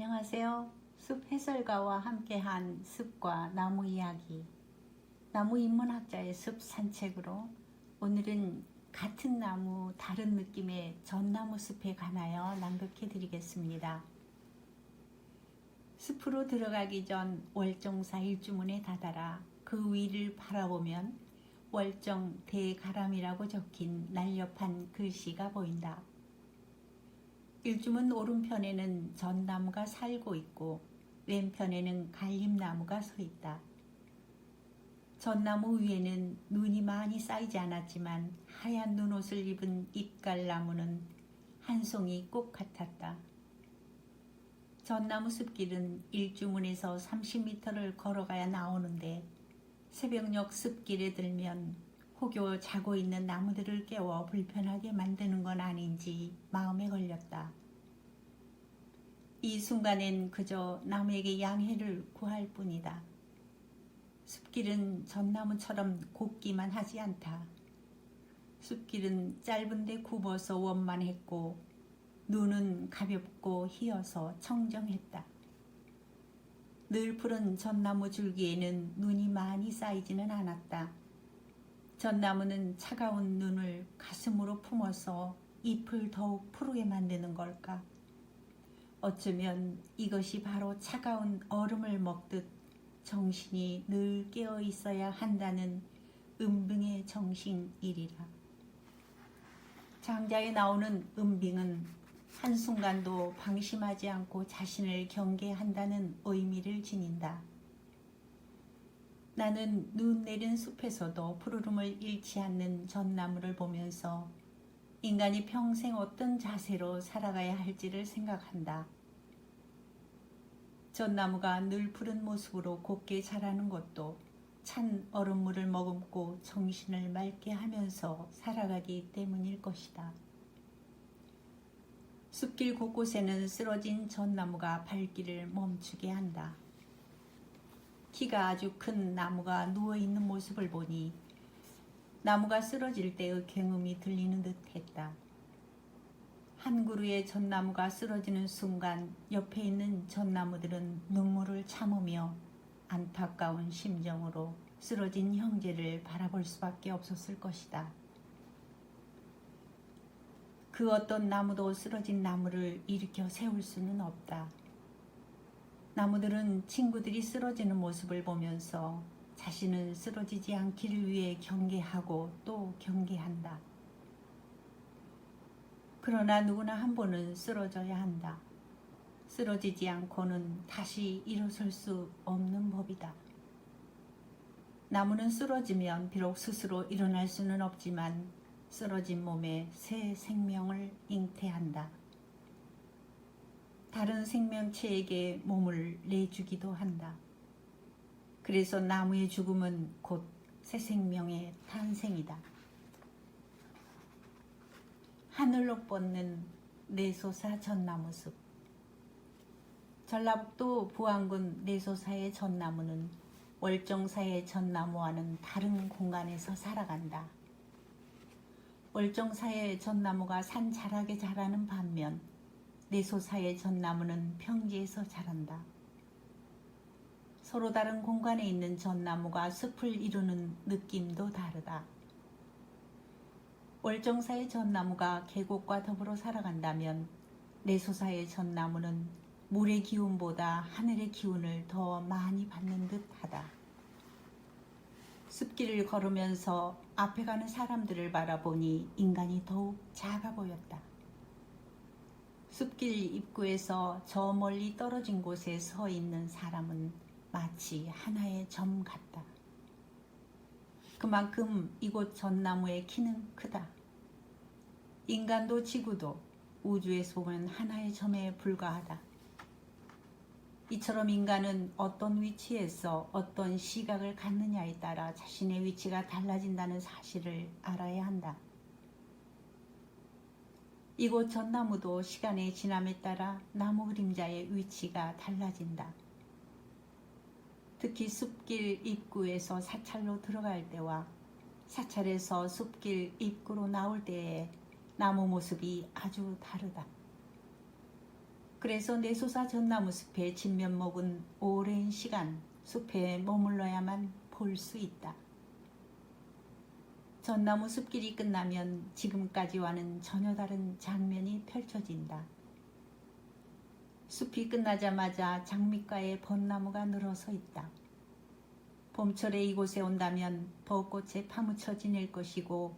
안녕하세요. 숲 해설가와 함께한 숲과 나무 이야기, 나무 인문학자의 숲 산책으로 오늘은 같은 나무 다른 느낌의 전나무 숲에 관하여 낭독해 드리겠습니다. 숲으로 들어가기 전 월정사 일주문에 다다라 그 위를 바라보면 월정 대가람이라고 적힌 날렵한 글씨가 보인다. 일주문 오른편에는 전나무가 살고 있고 왼편에는 갈림나무가 서 있다. 전나무 위에는 눈이 많이 쌓이지 않았지만 하얀 눈옷을 입은 잎갈나무는 한 송이 꽃 같았다. 전나무 숲길은 일주문에서 30m를 걸어가야 나오는데 새벽녘 숲길에 들면 혹여 자고 있는 나무들을 깨워 불편하게 만드는 건 아닌지 마음에 걸렸다. 이 순간엔 그저 남에게 양해를 구할 뿐이다. 숲길은 전나무처럼 곱기만 하지 않다. 숲길은 짧은데 굽어서 원만했고 눈은 가볍고 희어서 청정했다. 늘 푸른 전나무 줄기에는 눈이 많이 쌓이지는 않았다. 전나무는 차가운 눈을 가슴으로 품어서 잎을 더욱 푸르게 만드는 걸까? 어쩌면 이것이 바로 차가운 얼음을 먹듯 정신이 늘 깨어 있어야 한다는 은빙의 정신이리라. 장자에 나오는 은빙은 한순간도 방심하지 않고 자신을 경계한다는 의미를 지닌다. 나는 눈 내린 숲에서도 푸르름을 잃지 않는 전나무를 보면서 인간이 평생 어떤 자세로 살아가야 할지를 생각한다. 전나무가 늘 푸른 모습으로 곱게 자라는 것도 찬 얼음물을 머금고 정신을 맑게 하면서 살아가기 때문일 것이다. 숲길 곳곳에는 쓰러진 전나무가 발길을 멈추게 한다. 키가 아주 큰 나무가 누워있는 모습을 보니 나무가 쓰러질 때의 굉음이 들리는 듯 했다. 한 그루의 전나무가 쓰러지는 순간 옆에 있는 전나무들은 눈물을 참으며 안타까운 심정으로 쓰러진 형제를 바라볼 수밖에 없었을 것이다. 그 어떤 나무도 쓰러진 나무를 일으켜 세울 수는 없다. 나무들은 친구들이 쓰러지는 모습을 보면서 자신은 쓰러지지 않기를 위해 경계하고 또 경계한다. 그러나 누구나 한 번은 쓰러져야 한다. 쓰러지지 않고는 다시 일어설 수 없는 법이다. 나무는 쓰러지면 비록 스스로 일어날 수는 없지만 쓰러진 몸에 새 생명을 잉태한다. 다른 생명체에게 몸을 내주기도 한다. 그래서 나무의 죽음은 곧 새 생명의 탄생이다. 하늘로 뻗는 내소사 전나무숲. 전라북도 부안군 내소사의 전나무는 월정사의 전나무와는 다른 공간에서 살아간다. 월정사의 전나무가 산 자락에 자라는 반면 내소사의 전나무는 평지에서 자란다. 서로 다른 공간에 있는 전나무가 숲을 이루는 느낌도 다르다. 월정사의 전나무가 계곡과 더불어 살아간다면 내소사의 전나무는 물의 기운보다 하늘의 기운을 더 많이 받는 듯하다. 숲길을 걸으면서 앞에 가는 사람들을 바라보니 인간이 더욱 작아 보였다. 숲길 입구에서 저 멀리 떨어진 곳에 서 있는 사람은 마치 하나의 점 같다. 그만큼 이곳 전나무의 키는 크다. 인간도 지구도 우주에서 보면 하나의 점에 불과하다. 이처럼 인간은 어떤 위치에서 어떤 시각을 갖느냐에 따라 자신의 위치가 달라진다는 사실을 알아야 한다. 이곳 전나무도 시간의 지남에 따라 나무 그림자의 위치가 달라진다. 특히 숲길 입구에서 사찰로 들어갈 때와 사찰에서 숲길 입구로 나올 때의 나무 모습이 아주 다르다. 그래서 내소사 전나무 숲에 진면목은 오랜 시간 숲에 머물러야만 볼 수 있다. 전나무 숲길이 끝나면 지금까지와는 전혀 다른 장면이 펼쳐진다. 숲이 끝나자마자 장미가에 벚나무가 늘어서 있다. 봄철에 이곳에 온다면 벚꽃에 파묻혀 지낼 것이고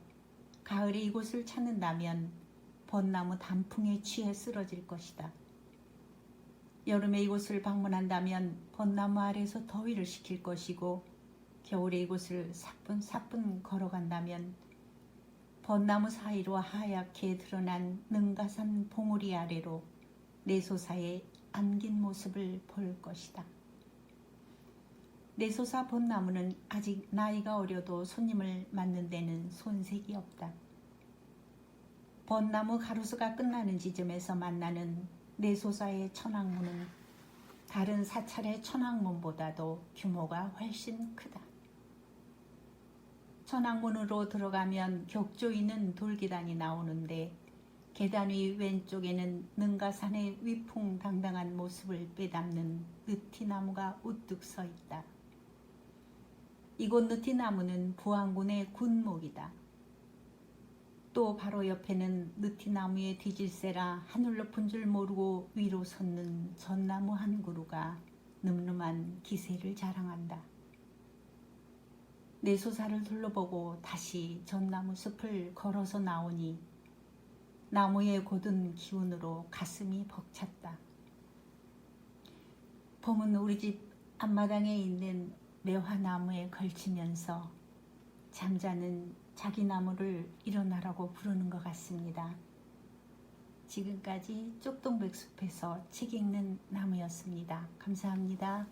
가을에 이곳을 찾는다면 벚나무 단풍에 취해 쓰러질 것이다. 여름에 이곳을 방문한다면 벚나무 아래서 더위를 식힐 것이고 겨울에 이곳을 사뿐사뿐 걸어간다면 벚나무 사이로 하얗게 드러난 능가산 봉우리 아래로 내소사의 안긴 모습을 볼 것이다. 내소사 벚나무는 아직 나이가 어려도 손님을 맞는 데는 손색이 없다. 벚나무 가로수가 끝나는 지점에서 만나는 내소사의 천왕문은 다른 사찰의 천왕문보다도 규모가 훨씬 크다. 천왕문으로 들어가면 격조 있는 돌계단이 나오는데 계단 위 왼쪽에는 능가산의 위풍당당한 모습을 빼닮는 느티나무가 우뚝 서 있다. 이곳 느티나무는 부안군의 군목이다. 또 바로 옆에는 느티나무의 뒤질세라 하늘 높은 줄 모르고 위로 솟는 전나무 한 그루가 늠름한 기세를 자랑한다. 내소사를 둘러보고 다시 전나무 숲을 걸어서 나오니 나무의 고든 기운으로 가슴이 벅찼다. 봄은 우리 집 앞마당에 있는 매화나무에 걸치면서 잠자는 자기 나무를 일어나라고 부르는 것 같습니다. 지금까지 쪽동백숲에서 책 읽는 나무였습니다. 감사합니다.